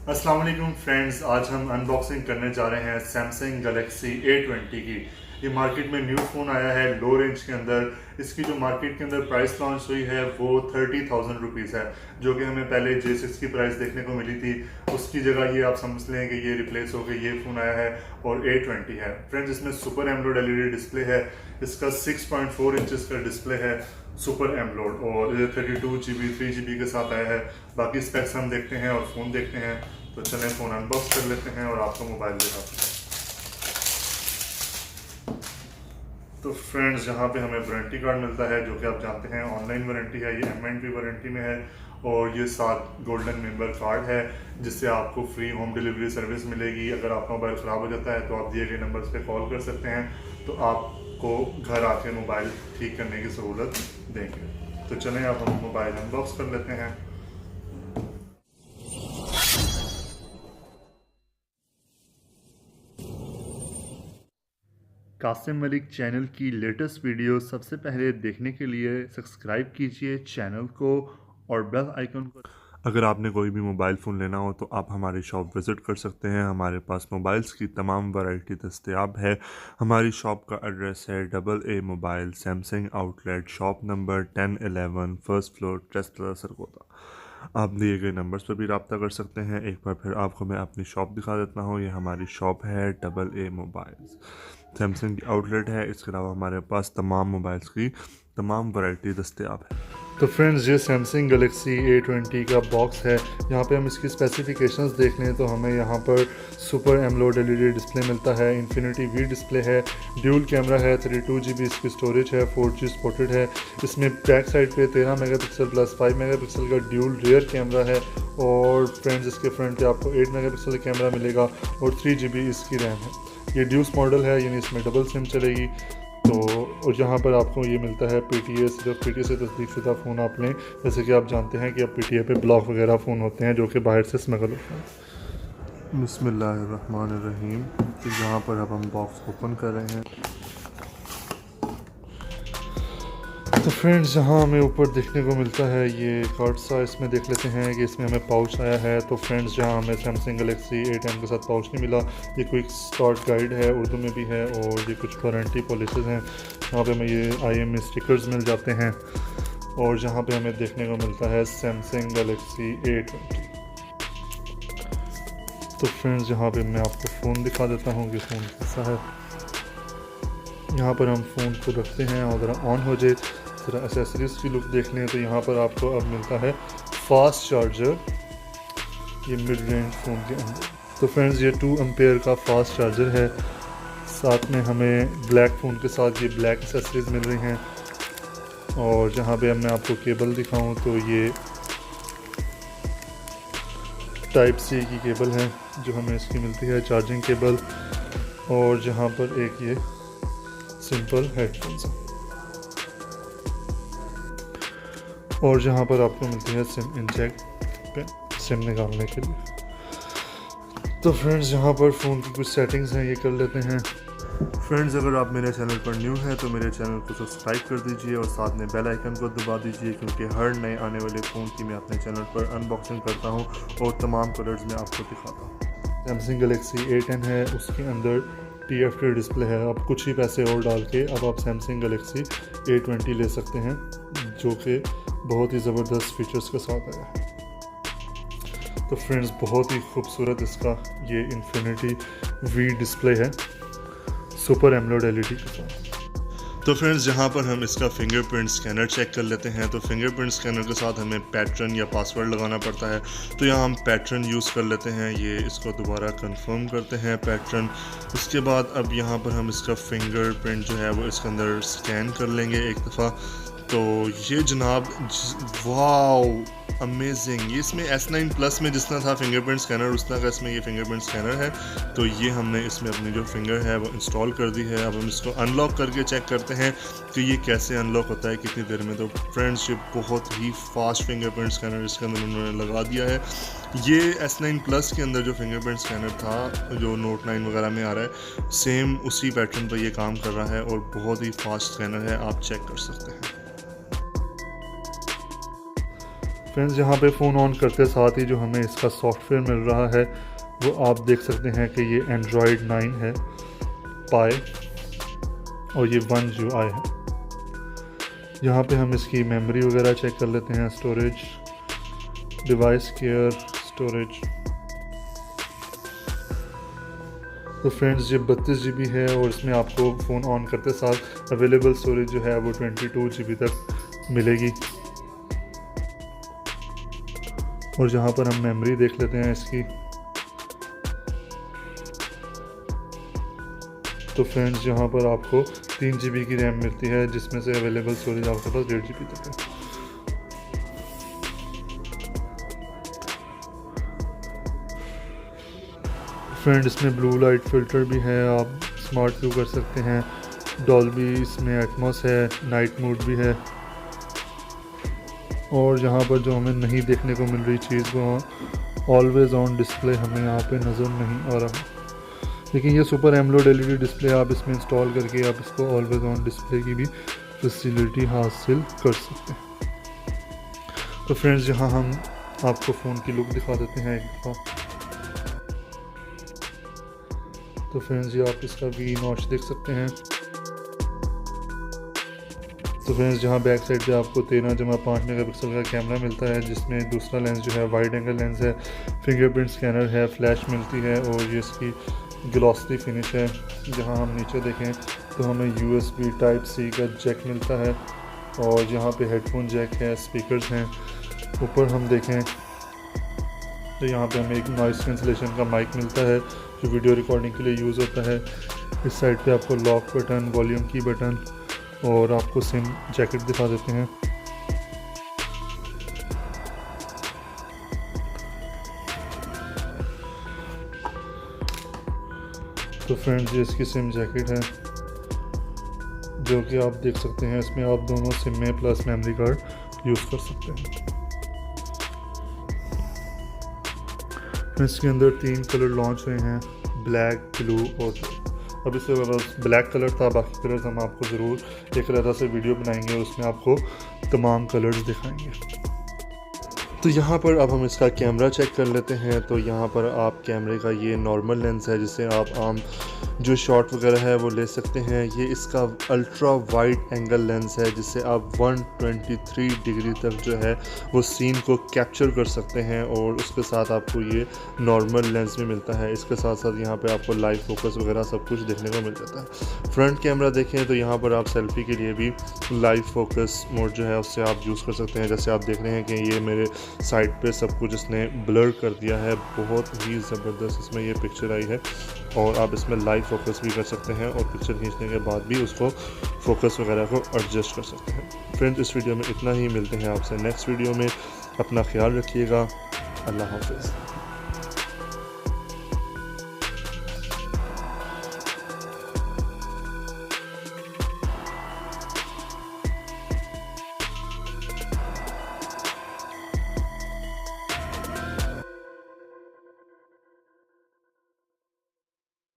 अस्सलाम वालेकुम फ्रेंड्स, आज हम अनबॉक्सिंग करने जा रहे हैं सैमसंग गैलेक्सी A20 की। ये मार्केट में न्यू फ़ोन आया है लो रेंज के अंदर। इसकी जो मार्केट के अंदर प्राइस लॉन्च हुई है वो 30,000 रुपीज़ है, जो कि हमें पहले J6 की प्राइस देखने को मिली थी। उसकी जगह ये आप समझ लें कि ये रिप्लेस हो गई, ये फ़ोन आया है और A20 है। फ्रेंड्स, इसमें सुपर एमोलेड LED डिस्प्ले है। इसका 6.4 इंचज़ का डिस्प्ले है, सुपर एमोलेड, और 32 GB 3 GB के साथ आया है। बाकी स्पेक्स हम देखते हैं और फ़ोन देखते हैं। तो चलें फ़ोन अनबॉक्स कर लेते हैं और आपको मोबाइल दिखाते हैं। तो फ्रेंड्स, यहाँ पे हमें वारंटी कार्ड मिलता है, जो कि आप जानते हैं ऑनलाइन वारंटी है। ये M&P वारंटी में है और ये साथ गोल्डन मेंबर कार्ड है, जिससे आपको फ्री होम डिलीवरी सर्विस मिलेगी। अगर आपका मोबाइल ख़राब हो जाता है तो आप दिए गए नंबर्स पे कॉल कर सकते हैं, तो आपको घर आके मोबाइल ठीक करने की सहूलत देंगे। तो चलें अब हम मोबाइल अनबॉक्स कर लेते हैं। कासिम मलिक चैनल की लेटेस्ट वीडियो सबसे पहले देखने के लिए सब्सक्राइब कीजिए चैनल को और बेल आइकन को। अगर आपने कोई भी मोबाइल फ़ोन लेना हो तो आप हमारी शॉप विज़िट कर सकते हैं। हमारे पास मोबाइल्स की तमाम वैरायटी दस्तयाब है। हमारी शॉप का एड्रेस है AA mobile Samsung outlet, shop number 1011, first floor, Tesla Sargodha. आप दिए गए नंबर्स पर भी रब्ता कर सकते हैं। एक बार फिर आपको मैं अपनी शॉप दिखा देता हूँ। ये हमारी शॉप है AA मोबाइल्स सैमसंग की आउटलेट है। इसके अलावा हमारे पास तमाम मोबाइल्स की तमाम वैरायटी दस्तयाब है। तो फ्रेंड्स, ये सैमसंग गैलेक्सी A20 का बॉक्स है। यहाँ पे हम इसकी स्पेसिफिकेशंस देख लें तो हमें यहाँ पर सुपर एमोलेड LED डिस्प्ले मिलता है, इन्फिनिटी V डिस्प्ले है, ड्यूल कैमरा है, 32 GB इसकी स्टोरेज है, 4G सपोर्टेड है। इसमें बैक साइड पे 13 मेगापिक्सल प्लस 5 मेगापिक्सल का ड्यूल रियर कैमरा है, और फ्रेंड्स इसके फ्रंट पे आपको 8 मेगापिक्सल का कैमरा मिलेगा और 3 GB इसकी रैम है। ये ड्यूस मॉडल है, यानी इसमें डबल सिम चलेगी। तो और यहाँ पर आपको ये मिलता है PTA, सिर्फ PTA से तस्दीकशुदा फ़ोन आप लें। जैसे कि आप जानते हैं कि अब PTA पे ब्लॉक वगैरह फ़ोन होते हैं जो कि बाहर से स्मगल होते हैं। बिस्मिल्लाहिर्रहमानिर्रहीम। तो यहाँ पर अब हम बॉक्स ओपन कर रहे हैं। तो फ्रेंड्स, यहाँ हमें ऊपर देखने को मिलता है ये कार्ड सा। इसमें देख लेते हैं कि इसमें हमें पाउच आया है। तो फ्रेंड्स, जहाँ हमें सैमसंग गैलेक्सी A10 के साथ पाउच नहीं मिला, ये क्विक स्टार्ट गाइड है, उर्दू में भी है, और ये कुछ वारंटी पॉलिसीज़ हैं। यहाँ पे हमें ये IMEI स्टिकर्स मिल जाते हैं, और जहाँ पे हमें देखने को मिलता है सैमसंग गैलेक्सी A20। तो फ्रेंड्स, यहाँ पे मैं आपको फ़ोन दिखा देता हूँ कि फ़ोन कैसा है। यहाँ पर हम फ़ोन को रखते हैं और अगर ऑन हो जाए, जरा एसेसरीज़ की लुक देख लें तो यहाँ पर आपको अब मिलता है फास्ट चार्जर, ये मिड रेंज फ़ोन के अंदर। तो फ्रेंड्स, ये 2 एम्पेयर का फास्ट चार्जर है। साथ में हमें ब्लैक फ़ोन के साथ ये ब्लैक एसेसरीज़ मिल रही हैं। और जहाँ पे मैं आपको केबल दिखाऊं तो ये Type-C की केबल है जो हमें इसकी मिलती है, चार्जिंग केबल। और जहाँ पर एक ये सिंपल हेडफोन्स है, और जहाँ पर आपको मिलती है सिम इंजेक्ट पेन, सिम निकालने के लिए। तो फ्रेंड्स, यहाँ पर फ़ोन की कुछ सेटिंग्स हैं, ये कर लेते हैं। फ्रेंड्स, अगर आप मेरे चैनल पर न्यू हैं तो मेरे चैनल को सब्सक्राइब कर दीजिए और साथ में बेल आइकन को दबा दीजिए, क्योंकि हर नए आने वाले फ़ोन की मैं अपने चैनल पर अनबॉक्सिंग करता हूँ और तमाम कलर्स में आपको दिखाता हूँ। सैमसंग गैलेक्सी A10 है, उसके अंदर TFT डिस्प्ले है। अब कुछ ही पैसे और डाल के अब आप सैमसंग गैलेक्सी A20 ले सकते हैं, जो कि बहुत ही ज़बरदस्त फीचर्स के साथ आया है। तो फ्रेंड्स, बहुत ही खूबसूरत इसका ये इन्फिनिटी V डिस्प्ले है, सुपर एमोलेड LED के साथ। तो फ्रेंड्स, जहाँ पर हम इसका फिंगरप्रिंट स्कैनर चेक कर लेते हैं, तो फिंगरप्रिंट स्कैनर के साथ हमें पैटर्न या पासवर्ड लगाना पड़ता है। तो यहाँ हम पैटर्न यूज़ कर लेते हैं, ये इसको दोबारा कंफर्म करते हैं पैटर्न। उसके बाद अब यहाँ पर हम इसका फिंगरप्रिंट जो है वो इसके अंदर स्कैन कर लेंगे एक दफ़ा। तो ये जनाब, वाओ अमेजिंग, ये इसमें S9 प्लस में जिस तरह था फिंगरप्रिंट स्कैनर, उस तरह का इसमें ये फिंगरप्रिंट स्कैनर है। तो ये हमने इसमें अपनी जो फिंगर है वो इंस्टॉल कर दी है। अब हम इसको अनलॉक करके चेक करते हैं कि ये कैसे अनलॉक होता है, कितनी देर में। तो फ्रेंड्स, ये बहुत ही फास्ट फिंगरप्रिंट स्कैनर इसके अंदर उन्होंने लगा दिया है। ये S9 प्लस के अंदर जो फिंगरप्रिंट स्कैनर था, जो Note 9 वगैरह में आ रहा है, सेम उसी पैटर्न पर ये काम कर रहा है और बहुत ही फास्ट स्कैनर है, आप चेक कर सकते हैं। फ्रेंड्स यहाँ पे फ़ोन ऑन करते साथ ही जो हमें इसका सॉफ्टवेयर मिल रहा है वो आप देख सकते हैं कि ये Android 9 है पाई और ये 1 UI है। यहाँ पे हम इसकी मेमोरी वगैरह चेक कर लेते हैं, स्टोरेज, डिवाइस केयर, स्टोरेज। तो फ्रेंड्स ये 32 GB है और इसमें आपको फ़ोन ऑन करते साथ अवेलेबल स्टोरेज जो है वो 22 GB तक मिलेगी। और जहाँ पर हम मेमोरी देख लेते हैं इसकी, तो फ्रेंड्स यहाँ पर आपको 3 GB की रैम मिलती है जिसमें से अवेलेबल स्टोरेज आपके पास 1.5 GB तक है। फ्रेंड इसमें ब्लू लाइट फ़िल्टर भी है, आप स्मार्ट व्यू कर सकते हैं, डॉल्बी इसमें एटमॉस है, नाइट मोड भी है। और यहाँ पर जो हमें नहीं देखने को मिल रही चीज़ वो ऑलवेज़ ऑन डिस्प्ले हमें यहाँ पे नज़र नहीं आ रहा, लेकिन ये सुपर एमोलेड LED डिस्प्ले आप इसमें इंस्टॉल करके आप इसको ऑलवेज़ ऑन डिस्प्ले की भी फैसिलिटी हासिल कर सकते हैं। तो फ्रेंड्स यहाँ हम आपको फ़ोन की लुक दिखा देते हैं एक दफ़ा। तो फ्रेंड्स ये आप इसका वी नॉच देख सकते हैं। तो फ्रेंड्स जहाँ बैक साइड पे आपको 13.5 मेगापिक्सल का कैमरा मिलता है जिसमें दूसरा लेंस जो है वाइड एंगल लेंस है, फिंगरप्रिंट स्कैनर है, फ्लैश मिलती है और ये इसकी ग्लॉसी फिनिश है। जहाँ हम नीचे देखें तो हमें USB Type-C का जैक मिलता है और यहाँ पे हेडफोन जैक है, स्पीकर्स हैं। ऊपर हम देखें तो यहाँ पे हमें एक नॉइस कैंसलेशन का माइक मिलता है जो वीडियो रिकॉर्डिंग के लिए यूज़ होता है। इस साइड पे आपको लॉक बटन, वॉल्यूम की बटन और आपको सिम जैकेट दिखा देते हैं। तो फ्रेंड्स ये इसकी सिम जैकेट है जो कि आप देख सकते हैं, इसमें आप दोनों सिम में प्लस मेमोरी कार्ड यूज़ कर सकते हैं। इसके अंदर 3 कलर लॉन्च हुए हैं, ब्लैक, ब्लू और अभी से ब्लैक कलर था, बाकी कलर्स हम आपको ज़रूर एक तरह से वीडियो बनाएंगे और उसमें आपको तमाम कलर्स दिखाएंगे। तो यहाँ पर अब हम इसका कैमरा चेक कर लेते हैं। तो यहाँ पर आप कैमरे का ये नॉर्मल लेंस है जिससे आप आम जो शॉट वगैरह है वो ले सकते हैं। ये इसका अल्ट्रा वाइड एंगल लेंस है जिससे आप 123 डिग्री तक जो है वो सीन को कैप्चर कर सकते हैं और उसके साथ आपको ये नॉर्मल लेंस भी मिलता है। इसके साथ साथ यहाँ पे आपको लाइव फोकस वगैरह सब कुछ देखने को मिल जाता है। फ्रंट कैमरा देखें तो यहाँ पर आप सेल्फी के लिए भी लाइव फोकस मोड जो है उससे आप यूज़ कर सकते हैं। जैसे आप देख रहे हैं कि ये मेरे साइड पे सब कुछ इसने ब्लर कर दिया है, बहुत ही ज़बरदस्त इसमें ये पिक्चर आई है और आप इसमें लाइव फोकस भी कर सकते हैं और पिक्चर खींचने के बाद भी उसको फोकस वगैरह को एडजस्ट कर सकते हैं। फ्रेंड्स इस वीडियो में इतना ही, मिलते हैं आपसे नेक्स्ट वीडियो में। अपना ख्याल रखिएगा। अल्लाह हाफ़िज़।